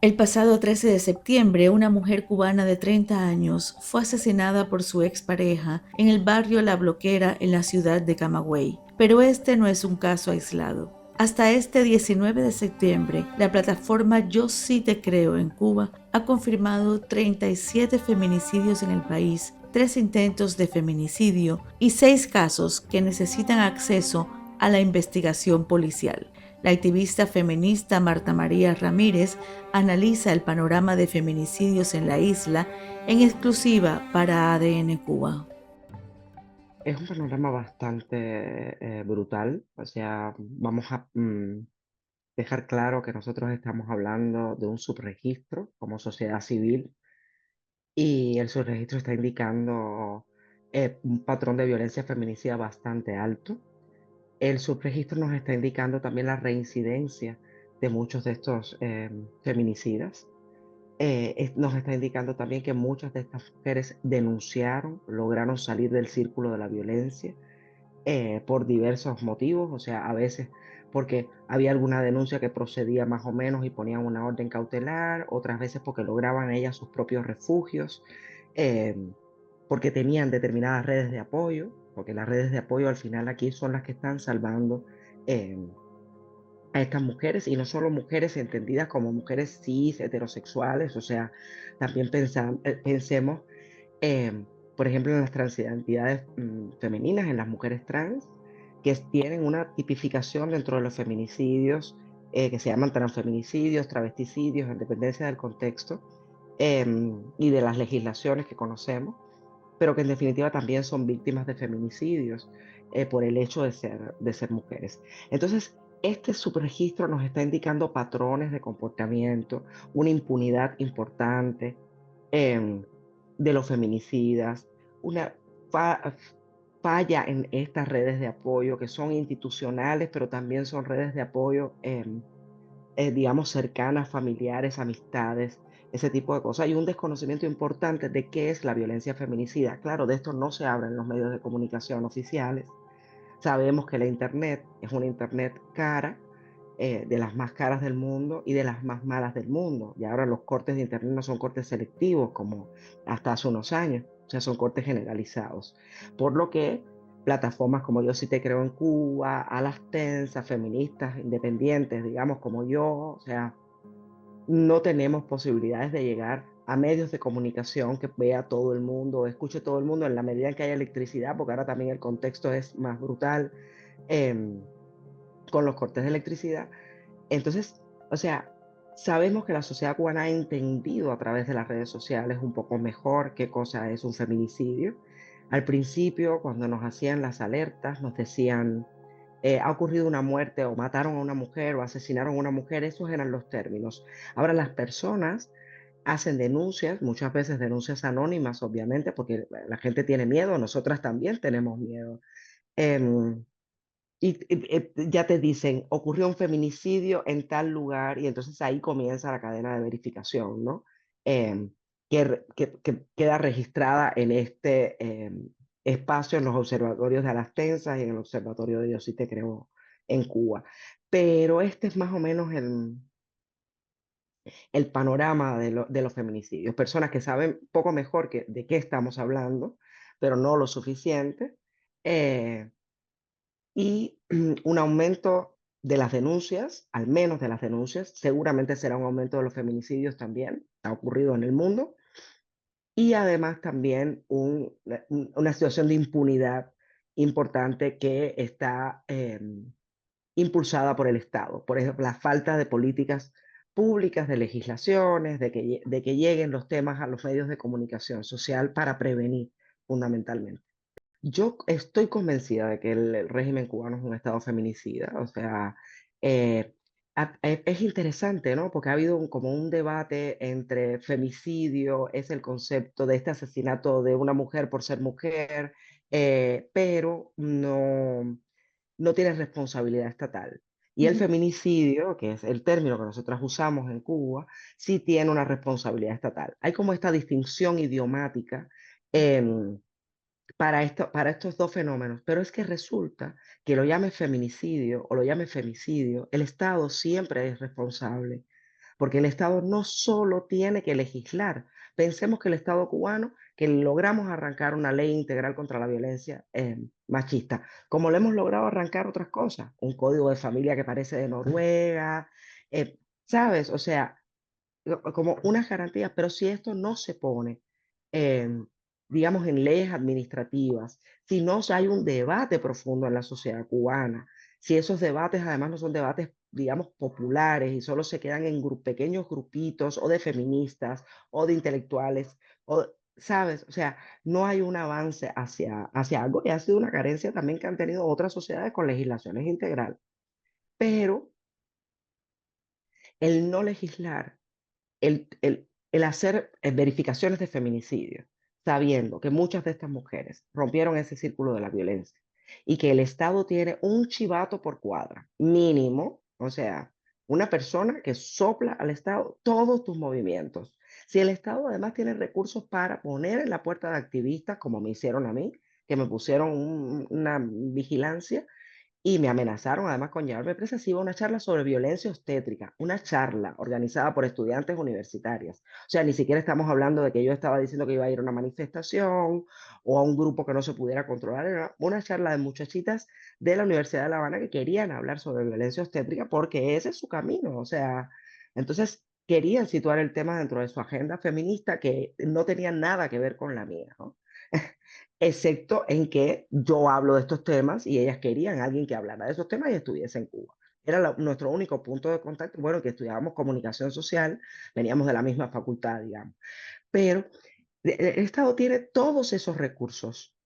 El pasado 13 de septiembre, una mujer cubana de 30 años fue asesinada por su expareja en el barrio La Bloquera en la ciudad de Camagüey. Pero este no es un caso aislado. Hasta este 19 de septiembre, la plataforma Yo Sí Te Creo en Cuba ha confirmado 37 feminicidios en el país, 3 intentos de feminicidio y 6 casos que necesitan acceso a la investigación policial. La activista feminista Marta María Ramírez analiza el panorama de feminicidios en la isla en exclusiva para ADN Cuba. Es un panorama bastante brutal, o sea, vamos a dejar claro que nosotros estamos hablando de un subregistro como sociedad civil y el subregistro está indicando un patrón de violencia feminicida bastante alto. El subregistro nos está indicando también la reincidencia de muchos de estos feminicidas. Nos está indicando también que muchas de estas mujeres denunciaron, lograron salir del círculo de la violencia por diversos motivos, o sea, a veces porque había alguna denuncia que procedía más o menos y ponían una orden cautelar, otras veces porque lograban ellas sus propios refugios, eh, porque tenían determinadas redes de apoyo, porque las redes de apoyo al final aquí son las que están salvando eh, a estas mujeres, y no solo mujeres entendidas como mujeres cis, heterosexuales, o sea, también pensemos em, por ejemplo, en las transidentidades femeninas, en las mujeres trans, que tienen una tipificación dentro de los feminicidios, que se llaman transfeminicidios, travesticidios, en dependencia del contexto, y de las legislaciones que conocemos, pero que en definitiva también son víctimas de feminicidios por el hecho de ser mujeres. Entonces, este subregistro nos está indicando patrones de comportamiento, una impunidad importante, em, de los feminicidas, una fa- falla en estas redes de apoyo que son institucionales, pero también son redes de apoyo, digamos, cercanas, familiares, amistades, ese tipo de cosas. Hay un desconocimiento importante de qué es la violencia feminicida. Claro, de esto no se habla en los medios de comunicación oficiales. Sabemos que la Internet es una Internet cara, de las más caras del mundo y de las más malas del mundo. Y ahora los cortes de Internet no son cortes selectivos como hasta hace unos años, o sea, son cortes generalizados. Por lo que plataformas como Yo Sí Te Creo en Cuba, a las tensas, feministas independientes, digamos, como yo, o sea, no tenemos posibilidades de llegar a medios de comunicación que vea todo el mundo, escuche todo el mundo en la medida en que haya electricidad, porque ahora también el contexto es más brutal em, con los cortes de electricidad. Entonces, o sea, sabemos que la sociedad cubana ha entendido a través de las redes sociales un poco mejor qué cosa es un feminicidio. Al principio, cuando nos hacían las alertas, nos decían, ha ocurrido una muerte o mataron a una mujer o asesinaron a una mujer, esos eran los términos. Ahora las personas hacen denuncias, muchas veces denuncias anónimas, obviamente, porque la gente tiene miedo, nosotras también tenemos miedo. Em, y ya te dicen, ocurrió un feminicidio en tal lugar, y entonces ahí comienza la cadena de verificación, ¿no? Em, que queda registrada en este espacio, en los observatorios de Alastensa y en el observatorio de Yo Sí Te Creo en Cuba. Pero este es más o menos el panorama de los feminicidios. Personas que saben poco mejor de qué estamos hablando, pero no lo suficiente. eh, y un aumento de las denuncias, al menos de las denuncias, seguramente será un aumento de los feminicidios también, ha ocurrido en el mundo, y además también una situación de impunidad importante que está impulsada por el Estado. Por ejemplo, la falta de políticas públicas, de legislaciones, de que lleguen los temas a los medios de comunicación social para prevenir fundamentalmente. Yo estoy convencida de que el régimen cubano es un estado feminicida, o sea, eh, es interesante, ¿no? Porque ha habido como un debate entre femicidio, es el concepto de este asesinato de una mujer por ser mujer, pero no tiene responsabilidad estatal. Y el Ujú. feminicidio, que es el término que nosotras usamos en Cuba, sí tiene una responsabilidad estatal. Hay como esta distinción idiomática. em, para estos dos fenómenos, pero es que resulta que lo llame feminicidio o lo llame femicidio, el Estado siempre es responsable, porque el Estado no solo tiene que legislar. Pensemos que el Estado cubano, que logramos arrancar una ley integral contra la violencia machista, como lo hemos logrado arrancar otras cosas, un código de familia que parece de Noruega, ¿sabes? O sea, como unas garantías, pero si esto no se pone, em, digamos, en leyes administrativas, si no hay un debate profundo en la sociedad cubana, si esos debates además no son debates, digamos, populares y solo se quedan en pequeños grupitos o de feministas o de intelectuales, o, ¿sabes? O sea, no hay un avance hacia algo y ha sido una carencia también que han tenido otras sociedades con legislaciones integrales. Pero el no legislar el hacer verificaciones de feminicidio, sabiendo que muchas de estas mujeres rompieron ese círculo de la violencia y que el Estado tiene un chivato por cuadra, mínimo, o sea, una persona que sopla al Estado todos tus movimientos. Si el Estado además tiene recursos para poner en la puerta de activistas, como me hicieron a mí, que me pusieron una vigilancia, y me amenazaron además con llevarme presa si iba a una charla sobre violencia obstétrica, una charla organizada por estudiantes universitarias. O sea, ni siquiera estamos hablando de que yo estaba diciendo que iba a ir a una manifestación o a un grupo que no se pudiera controlar, era una charla de muchachitas de la Universidad de La Habana que querían hablar sobre violencia obstétrica porque ese es su camino. O sea, entonces querían situar el tema dentro de su agenda feminista que no tenía nada que ver con la mía, ¿no? Excepto en que yo hablo de estos temas y ellas querían a alguien que hablara de esos temas y estuviese en Cuba. Era nuestro único punto de contacto, bueno, que estudiábamos comunicación social, veníamos de la misma facultad, digamos. Pero el Estado tiene todos esos recursos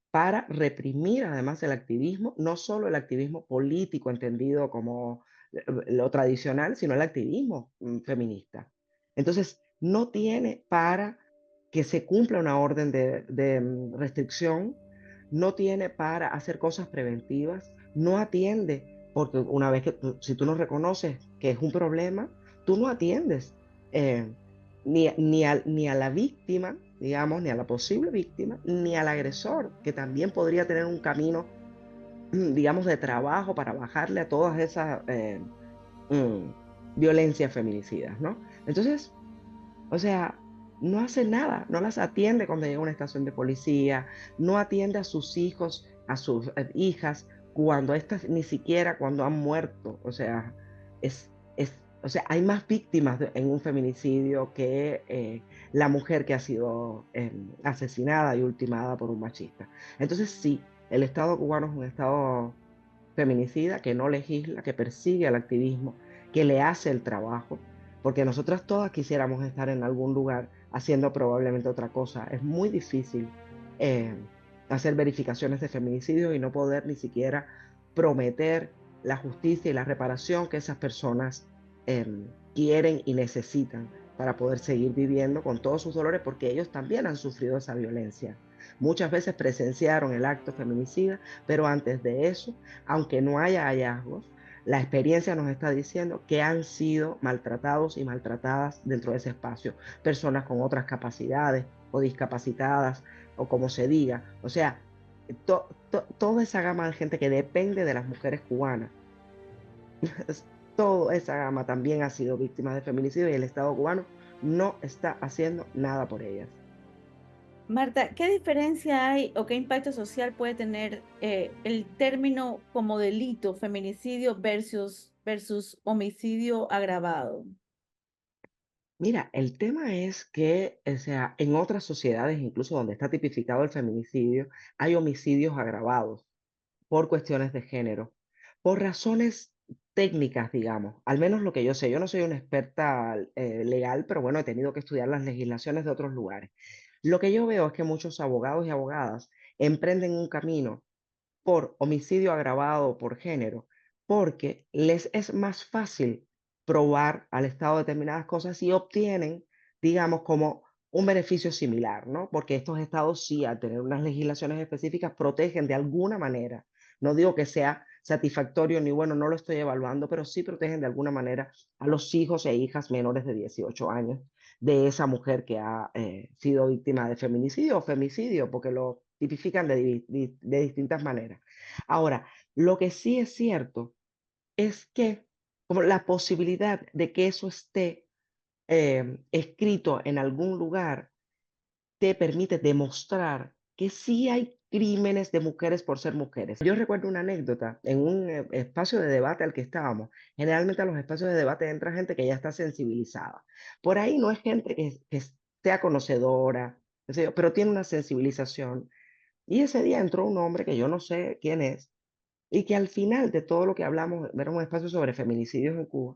para reprimir además el activismo, no solo el activismo político entendido como lo tradicional, sino el activismo feminista. Entonces, no tiene para que se cumpla una orden de restricción, no tiene para hacer cosas preventivas, no atiende, porque una vez que si tú no reconoces que es un problema, tú no atiendes. eh, ni a la víctima, digamos, ni a la posible víctima, ni al agresor, que también podría tener un camino, digamos, de trabajo para bajarle a todas esas mm, violencias feminicidas, ¿no? Entonces, o sea, no hace nada, no las atiende cuando llega a una estación de policía, no atiende a sus hijos, a sus hijas, cuando estas ni siquiera cuando han muerto. O sea, o sea, hay más víctimas en un feminicidio que la mujer que ha sido asesinada y ultimada por un machista. Entonces, sí, el Estado cubano es un Estado feminicida, que no legisla, que persigue al activismo, que le hace el trabajo, porque nosotras todas quisiéramos estar en algún lugar haciendo probablemente otra cosa. Es muy difícil eh, hacer verificaciones de feminicidio y no poder ni siquiera prometer la justicia y la reparación que esas personas quieren y necesitan para poder seguir viviendo con todos sus dolores, porque ellos también han sufrido esa violencia. Muchas veces presenciaron el acto feminicida, pero antes de eso, aunque no haya hallazgos, la experiencia nos está diciendo que han sido maltratados y maltratadas dentro de ese espacio, personas con otras capacidades o discapacitadas o como se diga. O sea, toda esa gama de gente que depende de las mujeres cubanas, toda esa gama también ha sido víctima de feminicidio y el Estado cubano no está haciendo nada por ellas. Marta, ¿qué diferencia hay o qué impacto social puede tener el término como delito, feminicidio versus homicidio agravado? Mira, el tema es que, o sea, en otras sociedades, incluso donde está tipificado el feminicidio, hay homicidios agravados por cuestiones de género, por razones técnicas, digamos, al menos lo que yo sé. Yo no soy una experta legal, pero bueno, he tenido que estudiar las legislaciones de otros lugares. Lo que yo veo es que muchos abogados y abogadas emprenden un camino por homicidio agravado por género, porque les es más fácil probar al Estado determinadas cosas y obtienen, digamos, como un beneficio similar, ¿no? Porque estos estados sí, al tener unas legislaciones específicas, protegen de alguna manera. No digo que sea satisfactorio ni bueno, no lo estoy evaluando, pero sí protegen de alguna manera a los hijos e hijas menores de 18 años de esa mujer que ha sido víctima de feminicidio o femicidio, porque lo tipifican de distintas maneras. Ahora, lo que sí es cierto es que como la posibilidad de que eso esté escrito en algún lugar te permite demostrar que sí hay crímenes de mujeres por ser mujeres. Yo recuerdo una anécdota en un espacio de debate al que estábamos. Generalmente a los espacios de debate entra gente que ya está sensibilizada. Por ahí no es gente que sea conocedora, qué sé yo, pero tiene una sensibilización. Y ese día entró un hombre que yo no sé quién es y que al final de todo lo que hablamos, era un espacio sobre feminicidios en Cuba.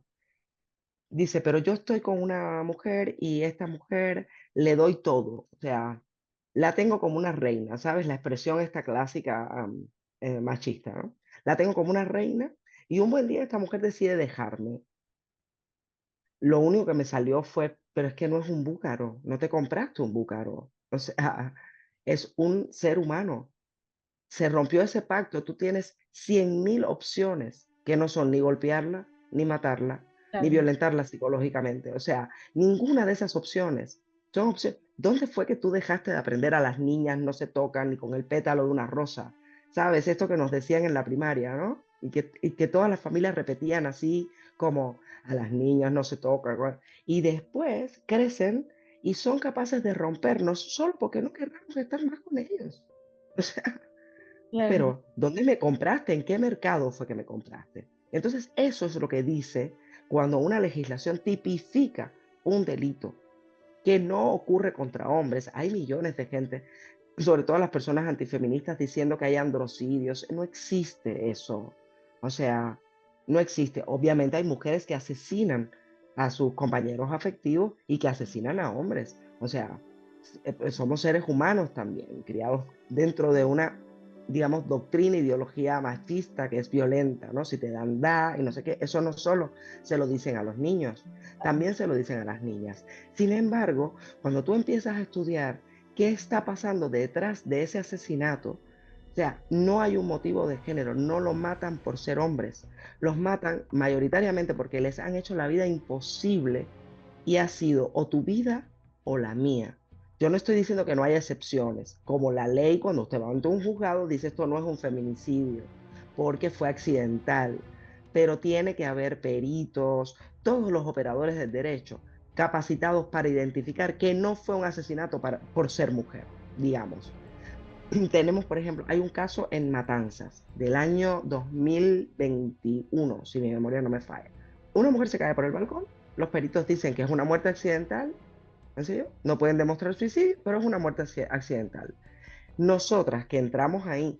Dice, pero yo estoy con una mujer y esta mujer le doy todo, o sea, la tengo como una reina, ¿sabes? La expresión esta clásica machista, ¿no? La tengo como una reina y un buen día esta mujer decide dejarme. Lo único que me salió fue, pero es que no es un búcaro, no te compraste un búcaro, o sea, es un ser humano. Se rompió ese pacto, tú tienes 100.000 opciones que no son ni golpearla, ni matarla, ni Claro, violentarla psicológicamente. O sea, ninguna de esas opciones son opciones. ¿Dónde fue que tú dejaste de aprender a las niñas no se tocan ni con el pétalo de una rosa? ¿Sabes? Esto que nos decían en la primaria, ¿no? Y que todas las familias repetían así como a las niñas no se tocan. ¿No? Y después crecen y son capaces de rompernos solo porque no querramos estar más con ellos. O sea, claro, pero, ¿dónde me compraste? ¿En qué mercado fue que me compraste? Entonces, eso es lo que dice cuando una legislación tipifica un delito que no ocurre contra hombres. Hay millones de gente, sobre todo las personas antifeministas, diciendo que hay androcidios. No existe eso. O sea, no existe. Obviamente hay mujeres que asesinan a sus compañeros afectivos y que asesinan a hombres. O sea, somos seres humanos también, criados dentro de una, digamos, doctrina, ideología machista que es violenta, ¿no? Si te dan da y no sé qué, eso no solo se lo dicen a los niños, también se lo dicen a las niñas. Sin embargo, cuando tú empiezas a estudiar qué está pasando detrás de ese asesinato, o sea, no hay un motivo de género, no lo matan por ser hombres, los matan mayoritariamente porque les han hecho la vida imposible y ha sido o tu vida o la mía. Yo no estoy diciendo que no haya excepciones, como la ley cuando usted va ante un juzgado dice esto no es un feminicidio, porque fue accidental, pero tiene que haber peritos, todos los operadores del derecho capacitados para identificar que no fue un asesinato por ser mujer, digamos. Tenemos, por ejemplo, hay un caso en Matanzas del año 2021, si mi memoria no me falla. Una mujer se cae por el balcón, los peritos dicen que es una muerte accidental, ¿en serio? No pueden demostrar suicidio, pero es una muerte accidental. Nosotras que entramos ahí,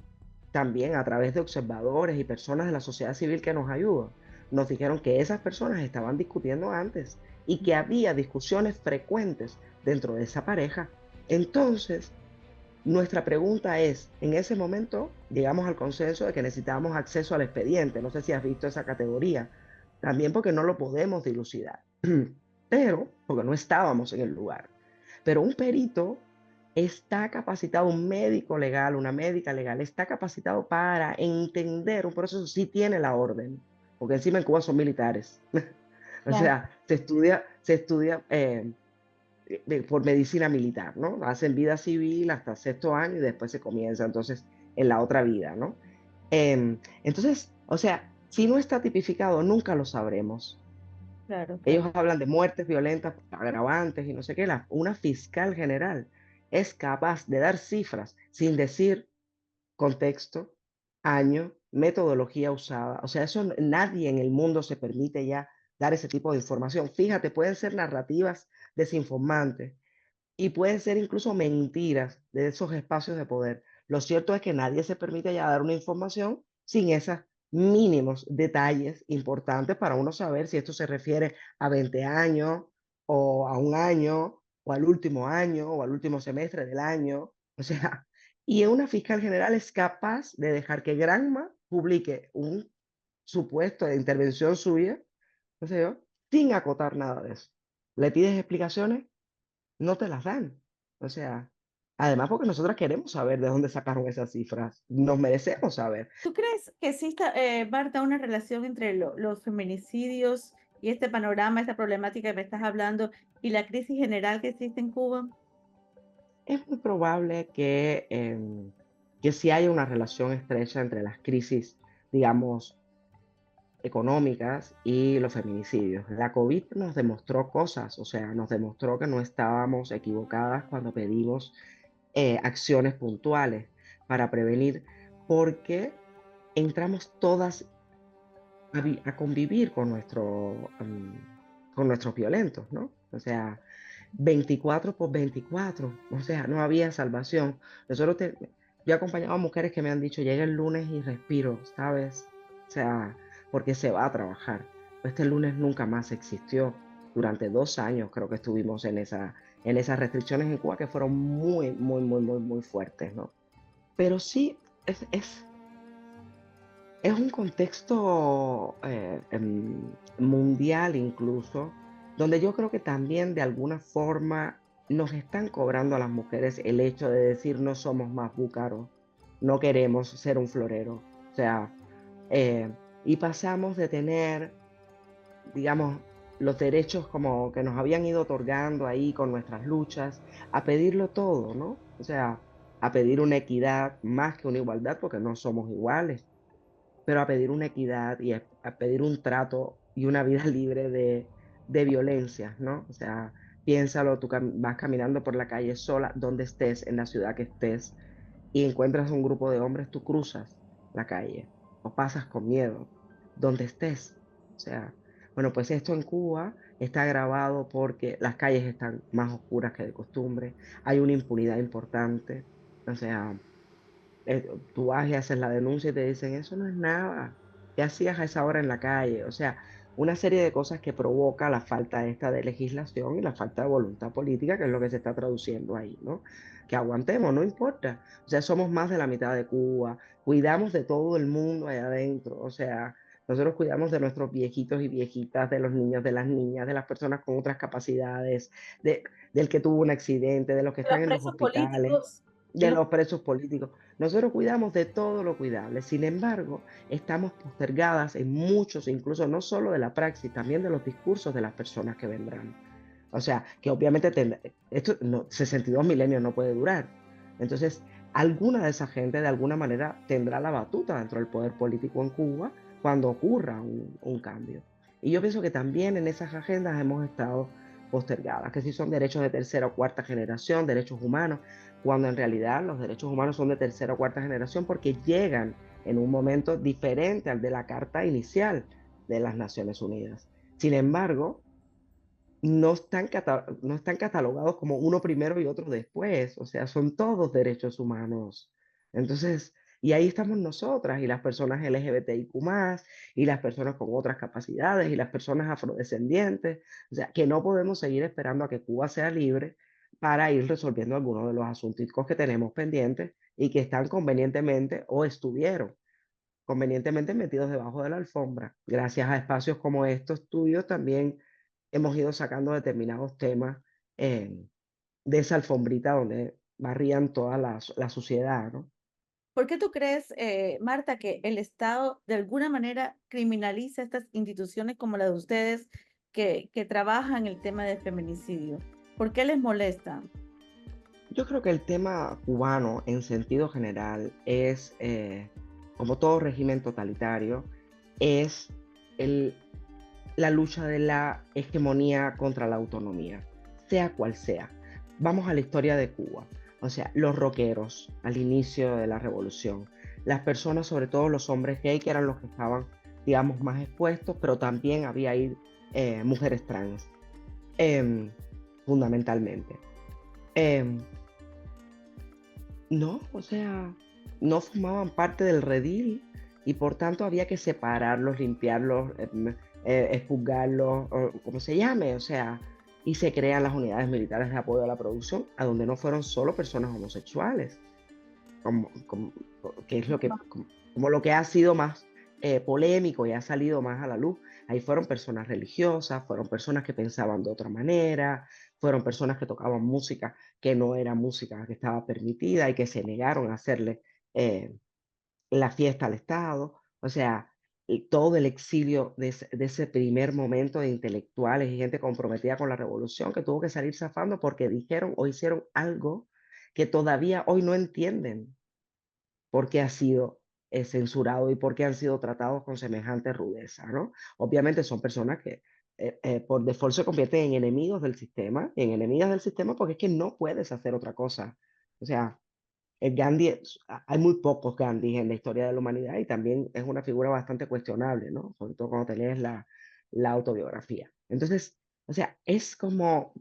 también a través de observadores y personas de la sociedad civil que nos ayudan, nos dijeron que esas personas estaban discutiendo antes y que había discusiones frecuentes dentro de esa pareja. Entonces, nuestra pregunta es, en ese momento llegamos al consenso de que necesitábamos acceso al expediente. No sé si has visto esa categoría. También porque no lo podemos dilucidar, pero porque no estábamos en el lugar. Pero un perito está capacitado, un médico legal, una médica legal, está capacitado para entender un proceso si tiene la orden, porque encima en Cuba son militares. O claro. sea, se estudia por medicina militar, ¿no? Hacen vida civil hasta sexto año y después se comienza entonces en la otra vida, ¿no? Entonces, o sea, si no está tipificado, nunca lo sabremos. Claro, claro. Ellos hablan de muertes violentas, agravantes y no sé qué. Una fiscal general es capaz de dar cifras sin decir contexto, año, metodología usada. O sea, eso nadie en el mundo se permite ya dar ese tipo de información. Fíjate, pueden ser narrativas desinformantes y pueden ser incluso mentiras de esos espacios de poder. Lo cierto es que nadie se permite ya dar una información sin esos mínimos detalles importantes para uno saber si esto se refiere a 20 años o a un año o al último año o al último semestre del año. O sea, y una fiscal general es capaz de dejar que Granma publique un supuesto de intervención suya, no sé yo, sin acotar nada de eso. Le pides explicaciones, no te las dan. O sea, además porque nosotros queremos saber de dónde sacaron esas cifras. Nos merecemos saber. ¿Tú crees que exista, Marta, una relación entre los feminicidios y este panorama, esta problemática que me estás hablando y la crisis general que existe en Cuba? Es muy probable que sí haya una relación estrecha entre las crisis, digamos, económicas y los feminicidios. La COVID nos demostró cosas, o sea, nos demostró que no estábamos equivocadas cuando pedimos acciones puntuales para prevenir, porque entramos todas a convivir con nuestros violentos, ¿no? O sea, 24 por 24, o sea, no había salvación. Nosotros te Yo he acompañado a mujeres que me han dicho: "Llega el lunes y respiro", ¿sabes? O sea, porque se va a trabajar. Este lunes nunca más existió. Durante 2 años creo que estuvimos en esas restricciones en Cuba que fueron muy, muy, muy, muy, muy fuertes, ¿no? Pero sí, es un contexto, mundial incluso, donde yo creo que también de alguna forma nos están cobrando a las mujeres el hecho de decir: "No somos más búcaros, no queremos ser un florero". O sea, y pasamos de tener, digamos, los derechos como que nos habían ido otorgando ahí con nuestras luchas, a pedirlo todo, ¿no? O sea, a pedir una equidad más que una igualdad, porque no somos iguales, pero a pedir una equidad y a pedir un trato y una vida libre de violencias, ¿no? O sea, piénsalo, tú vas caminando por la calle sola, donde estés, en la ciudad que estés, y encuentras un grupo de hombres, tú cruzas la calle o pasas con miedo, donde estés. O sea, bueno, pues esto en Cuba está agravado porque las calles están más oscuras que de costumbre, hay una impunidad importante, o sea, tú vas y haces la denuncia y te dicen: "Eso no es nada, ¿qué hacías a esa hora en la calle?". O sea, una serie de cosas que provoca la falta esta de legislación y la falta de voluntad política, que es lo que se está traduciendo ahí, ¿no? Que aguantemos, no importa. O sea, somos más de la mitad de Cuba, cuidamos de todo el mundo allá adentro, o sea, nosotros cuidamos de nuestros viejitos y viejitas, de los niños, de las niñas, de las personas con otras capacidades, de del que tuvo un accidente, de los que De los están en los presos hospitales, políticos y de los los presos políticos. Nosotros cuidamos de todo lo cuidable. Sin embargo, estamos postergadas en muchos, incluso no solo de la praxis, también de los discursos de las personas que vendrán. O sea, que obviamente esto no, 62 milenios no puede durar. Entonces, alguna de esa gente de alguna manera tendrá la batuta dentro del poder político en Cuba cuando ocurra un cambio. Y yo pienso que también en esas agendas hemos estado postergadas, que si son derechos de tercera o cuarta generación, derechos humanos, cuando en realidad los derechos humanos son de tercera o cuarta generación porque llegan en un momento diferente al de la Carta Inicial de las Naciones Unidas. Sin embargo, no están catalogados como uno primero y otro después, o sea, son todos derechos humanos. Entonces, y ahí estamos nosotras y las personas LGBTIQ+, y las personas con otras capacidades, y las personas afrodescendientes, o sea, que no podemos seguir esperando a que Cuba sea libre para ir resolviendo algunos de los asunticos que tenemos pendientes y que están convenientemente o estuvieron convenientemente metidos debajo de la alfombra. Gracias a espacios como estos tuyos también hemos ido sacando determinados temas eh, de esa alfombrita donde barrían toda la suciedad, ¿no? ¿Por qué tú crees, Marta, que el Estado de alguna manera criminaliza estas instituciones como la de ustedes que trabajan el tema del feminicidio? ¿Por qué les molesta? Yo creo que el tema cubano en sentido general es, como todo régimen totalitario, es el, la lucha de la hegemonía contra la autonomía, sea cual sea. Vamos a la historia de Cuba. O sea, los rockeros al inicio de la revolución, las personas, sobre todo los hombres gay, que eran los que estaban, digamos, más expuestos, pero también había ahí mujeres trans, em, fundamentalmente. Em, no, o sea, no formaban parte del redil y por tanto había que separarlos, limpiarlos, expurgarlos, o como se llame, o sea, y se crean las unidades militares de apoyo a la producción, a donde no fueron solo personas homosexuales, como que es lo que, como lo que ha sido más polémico y ha salido más a la luz. Ahí fueron personas religiosas, fueron personas que pensaban de otra manera, fueron personas que tocaban música que no era música que estaba permitida y que se negaron a hacerle eh, la fiesta al Estado. O sea, todo el exilio de ese primer momento de intelectuales y gente comprometida con la revolución que tuvo que salir zafando porque dijeron o hicieron algo que todavía hoy no entienden por qué ha sido censurado y por qué han sido tratados con semejante rudeza, ¿no? Obviamente son personas que por default se convierten en enemigos del sistema, en enemigas del sistema porque es que no puedes hacer otra cosa. O sea, el Gandhi, hay muy pocos Gandhis en la historia de la humanidad y también es una figura bastante cuestionable, ¿no? Sobre todo cuando te lees la autobiografía. Entonces, o sea, es como,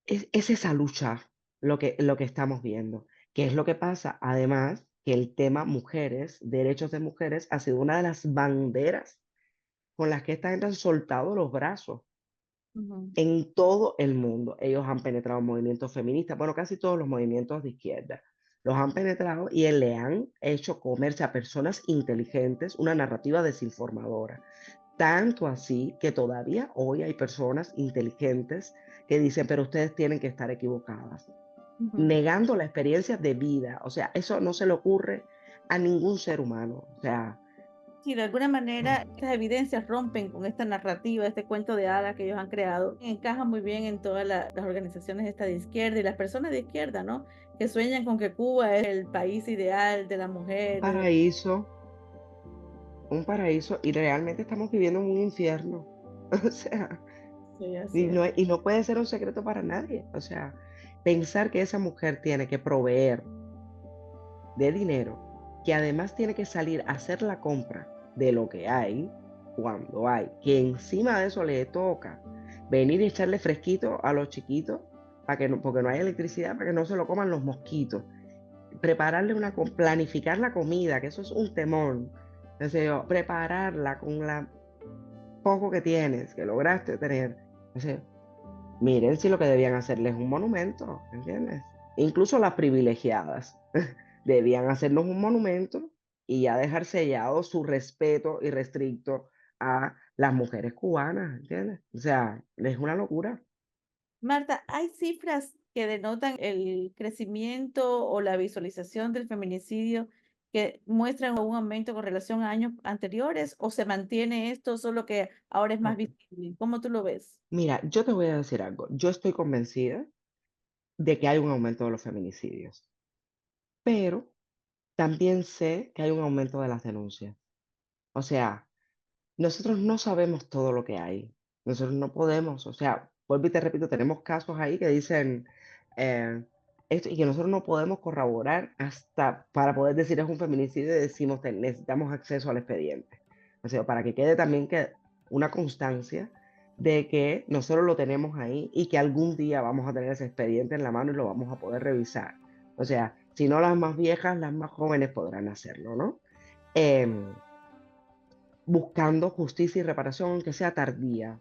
es esa lucha lo que estamos viendo. ¿Qué es lo que pasa? Además, que el tema mujeres, derechos de mujeres, ha sido una de las banderas con las que esta gente han soltado los brazos Ujú. en todo el mundo. Ellos han penetrado movimientos feministas, bueno, casi todos los movimientos de izquierda. Los han penetrado y le han hecho comerse a personas inteligentes una narrativa desinformadora. Tanto así que todavía hoy hay personas inteligentes que dicen, pero ustedes tienen que estar equivocadas, Ujú. negando la experiencia de vida. O sea, eso no se le ocurre a ningún ser humano. O sea, Sí, de alguna manera estas evidencias rompen con esta narrativa, este cuento de hadas que ellos han creado. Encaja muy bien en todas las organizaciones esta de izquierda y las personas de izquierda, ¿no? Que sueñan con que Cuba es el país ideal de la un mujer. paraíso, un paraíso, y realmente estamos viviendo en un infierno. O sea, Sí, así y es. no puede ser un secreto para nadie. O sea, pensar que esa mujer tiene que proveer de dinero, que además tiene que salir a hacer la compra de lo que hay, cuando hay, que encima de eso le toca venir y echarle fresquito a los chiquitos para que no, porque no hay electricidad, para que no se lo coman los mosquitos, prepararle planificar la comida, que eso es un temón. En serio, prepararla con la poco que tienes, que lograste tener. O sea, miren si lo que debían hacerles es un monumento, ¿entiendes? Incluso las privilegiadas debían hacernos un monumento y ya dejar sellado su respeto irrestricto a las mujeres cubanas, ¿entiendes? O sea, es una locura. Marta, ¿hay cifras que denotan el crecimiento o la visualización del feminicidio que muestran un aumento con relación a años anteriores o se mantiene esto solo que ahora es más No. visible? ¿Cómo tú lo ves? Mira, yo te voy a decir algo. Yo estoy convencida de que hay un aumento de los feminicidios, pero también sé que hay un aumento de las denuncias. O sea, nosotros no sabemos todo lo que hay. Nosotros no podemos, o sea, vuelvo y te repito, tenemos casos ahí que dicen eh, esto y que nosotros no podemos corroborar hasta para poder decir es un feminicidio y decimos necesitamos acceso al expediente. O sea, para que quede también que una constancia de que nosotros lo tenemos ahí y que algún día vamos a tener ese expediente en la mano y lo vamos a poder revisar. O sea, si no las más viejas, las más jóvenes podrán hacerlo, ¿no? Em, Buscando justicia y reparación, aunque sea tardía.